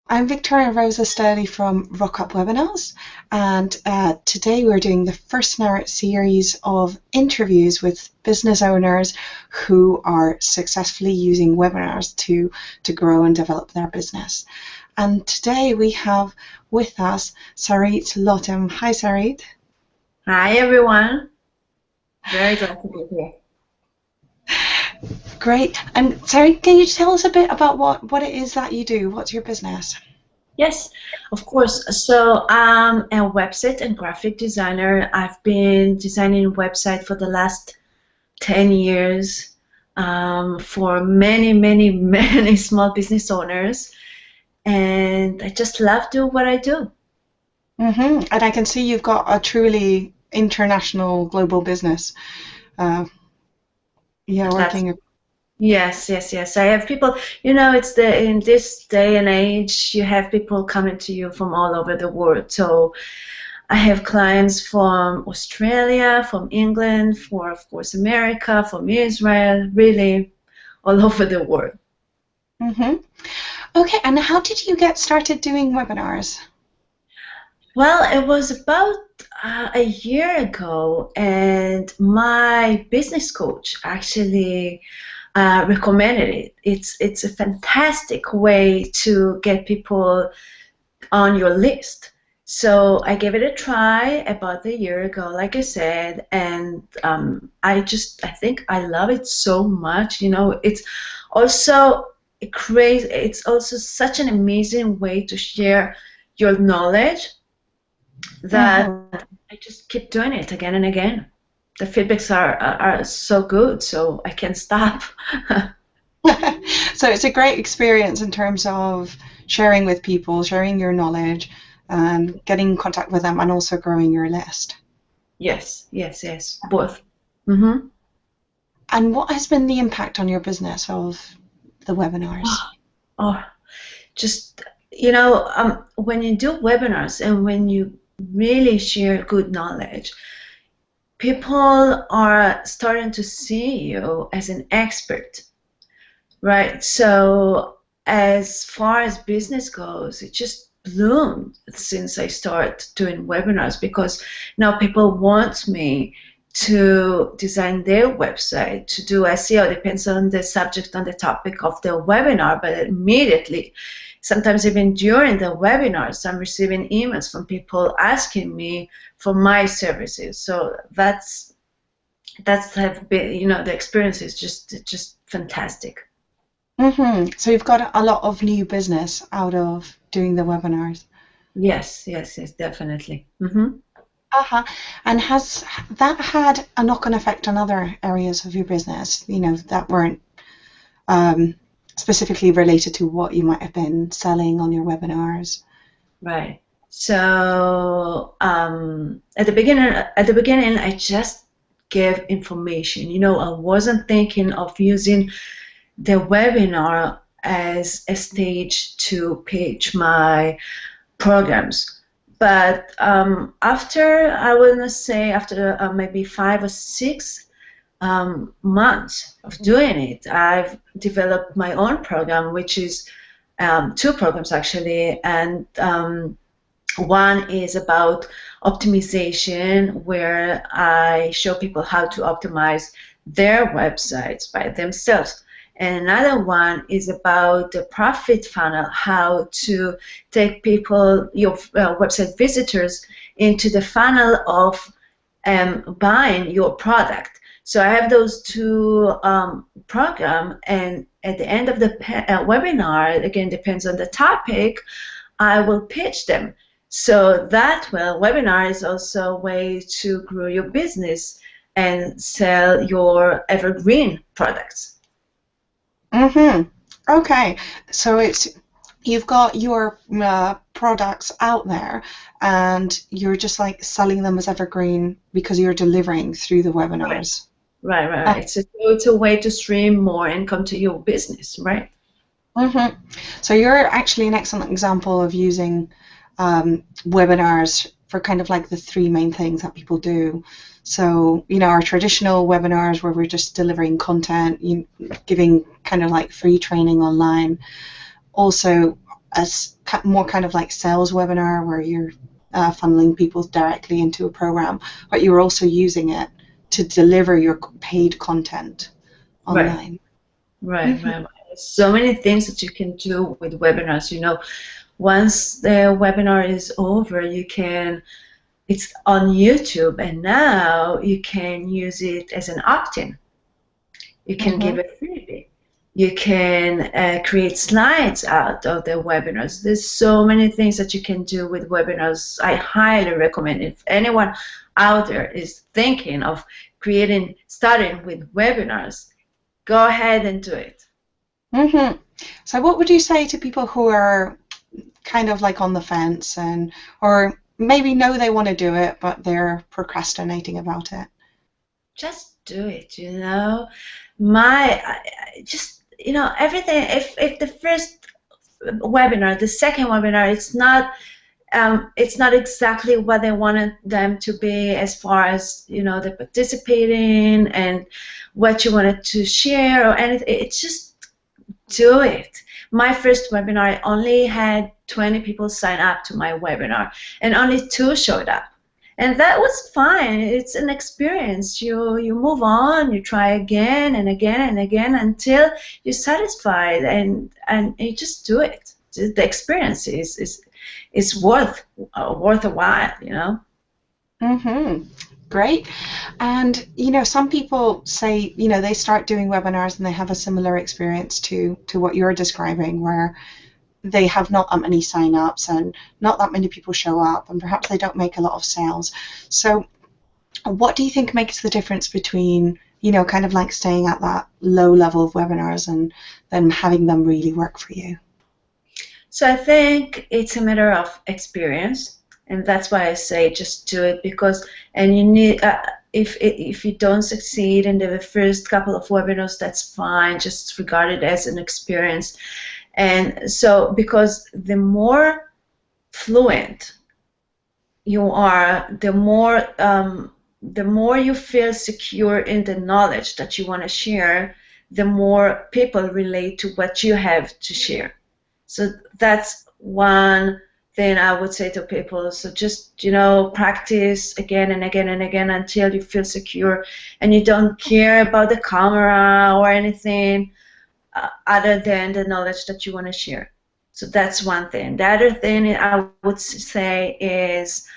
I'm Victoria Rosa Sturley from Rock Up Webinars, and today we're doing the first in our series of interviews with business owners who are successfully using webinars to grow and develop their business. And today we have with us Sarit Lotem. Hi, Sarit. Hi everyone, very glad to be here. Great. And Sarit, can you tell us a bit about what it is that you do? What's your business? Yes, of course. So I'm a website and graphic designer. I've been designing website for the last 10 years for many, many, many small business owners, and I just love doing what I do. And I can see you've got a truly international global business. Uh, yeah, That's working. Yes, yes, yes. I have people, it's in this day and age, you have people coming to you from all over the world. So I have clients from Australia, from England, for of course America, from Israel, really all over the world. hmm Okay, and how did you get started doing webinars? Well, it was about a year ago, and my business coach actually recommended it. It's a fantastic way to get people on your list. So I gave it a try about a year ago, like I said, and I think I love it so much. It's also it's also such an amazing way to share your knowledge that hmm I just keep doing it again and again. The feedbacks are so good, so I can't stop. So it's a great experience in terms of sharing with people, sharing your knowledge, and getting in contact with them, and also growing your list. Yes, yes, yes, both. Mm-hmm. And what has been the impact on your business of the webinars? Oh, just when you do webinars and when you really share good knowledge, people are starting to see you as an expert, right? So as far as business goes, it just bloomed since I started doing webinars because now people want me to design their website, to do SEO. Depends on the subject, on the topic of the webinar, but immediately, sometimes even during the webinars, I'm receiving emails from people asking me for my services. So that's have been, the experience is just fantastic. So you've got a lot of new business out of doing the webinars. Yes, yes, yes, definitely. Hmm. Uh-huh. And has that had a knock-on effect on other areas of your business, that weren't um, specifically related to what you might have been selling on your webinars? Right. So at the beginning, I just gave information. I wasn't thinking of using the webinar as a stage to pitch my programs. But after, I want to say, after maybe 5 or 6 months of doing it, I've developed my own program, which is two programs actually, and one is about optimization, where I show people how to optimize their websites by themselves. And another one is about the profit funnel, how to take people, your website visitors, into the funnel of buying your product. So I have those two programs, and at the end of the webinar, again, depends on the topic, I will pitch them. So that webinar is also a way to grow your business and sell your evergreen products. hmm Okay, so you've got your products out there, and you're just like selling them as evergreen because you're delivering through the Right, webinars. right, right, Uh, right. So it's a way to stream more income to your business, right? mhm. So you're actually an excellent example of using webinars for kind of like the three main things that people do. So, our traditional webinars where we're just delivering content, giving kind of like free training online. Also, more kind of like sales webinar where you're funneling people directly into a program, but you're also using it to deliver your paid content Right. online. Right, right. So many things that you can do with webinars. Once the webinar is over, it's on YouTube, and now you can use it as an opt-in. You can give a freebie. You can create slides out of the webinars. There's so many things that you can do with webinars. I highly recommend, if anyone out there is thinking of starting with webinars, go ahead and do it. So what would you say to people who are kind of like on the fence or maybe know they want to do it, but they're procrastinating about it? Just do it, everything. If the first webinar, the second webinar, it's not exactly what they wanted them to be as far as the participating and what you wanted to share or anything. It's just do it. My first webinar, I only had 20 people sign up to my webinar, and only 2 showed up. And that was fine. It's an experience. You move on, you try again and again and again until you're satisfied, and you just do it. The experience is worth a while. Great. And some people say they start doing webinars and they have a similar experience to what you're describing, where they have not that many sign-ups and not that many people show up, and perhaps they don't make a lot of sales. So what do you think makes the difference between kind of like staying at that low level of webinars and then having them really work for you? So I think it's a matter of experience, and that's why I say just do it, and you need if you don't succeed in the first couple of webinars, that's fine. Just regard it as an experience. And so, because the more fluent you are, the more you feel secure in the knowledge that you want to share, the more people relate to what you have to share. So that's one thing I would say to people. So just practice again and again and again until you feel secure and you don't care about the camera or anything other than the knowledge that you want to share. So that's one thing. The other thing I would say is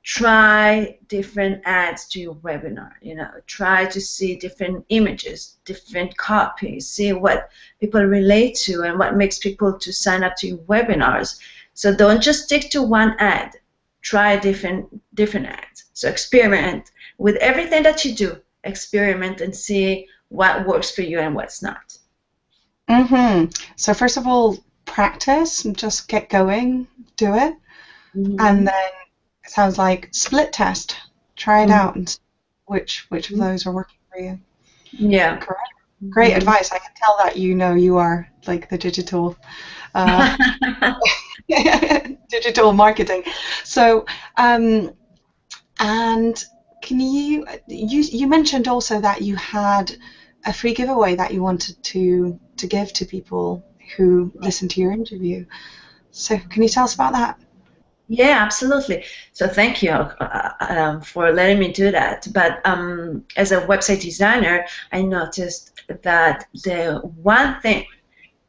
try different ads to your webinar. Try to see different images, different copies, see what people relate to and what makes people to sign up to your webinars. So don't just stick to one ad. Try different ads. So experiment with everything that you do. Experiment and see what works for you and what's not. So first of all, practice, just get going, do it, and then it sounds like split test, try it out, and which of those are working for you. Yeah. Correct. Great advice. I can tell that you are like the digital digital marketing. So and can you mentioned also that you had a free giveaway that you wanted to give to people who listened to your interview. So can you tell us about that? Yeah, absolutely. So thank you for letting me do that. But as a website designer, I noticed that the one thing,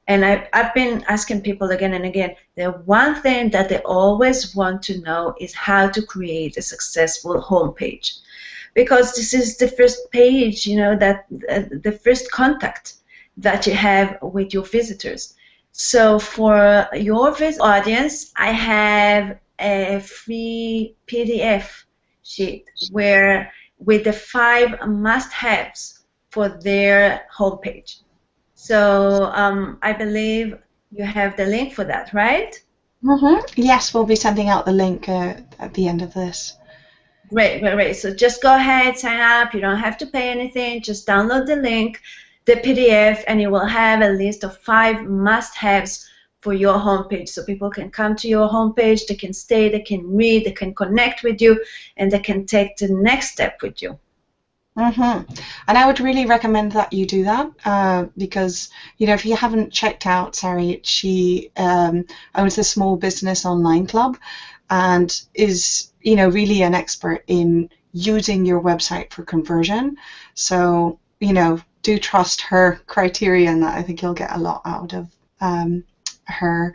and I've been asking people again and again, the one thing that they always want to know is how to create a successful homepage. Because this is the first page, that the first contact that you have with your visitors. So for your audience, I have a free PDF sheet with the 5 must-haves for their homepage. So I believe you have the link for that, right? Yes, we'll be sending out the link at the end of this. Great. So just go ahead, sign up. You don't have to pay anything. Just download the link, the PDF, and you will have a list of 5 must-haves for your homepage. So people can come to your homepage, they can stay, they can read, they can connect with you, and they can take the next step with you. Mm-hmm. And I would really recommend that you do that because, if you haven't checked out Sarit, she owns a small business online club and is, really an expert in using your website for conversion. So, do trust her criteria, and that I think you'll get a lot out of her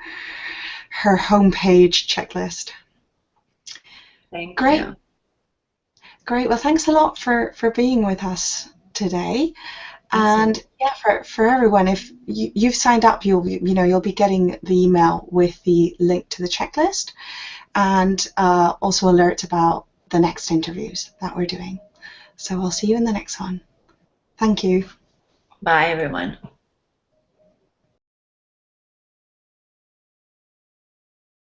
homepage checklist. Thank Great. you. Great. Well, thanks a lot for being with us today. And Excellent. yeah, for everyone, if you've signed up, you'll be getting the email with the link to the checklist and also alerts about the next interviews that we're doing. So I'll see you in the next one. Thank you. Bye, everyone.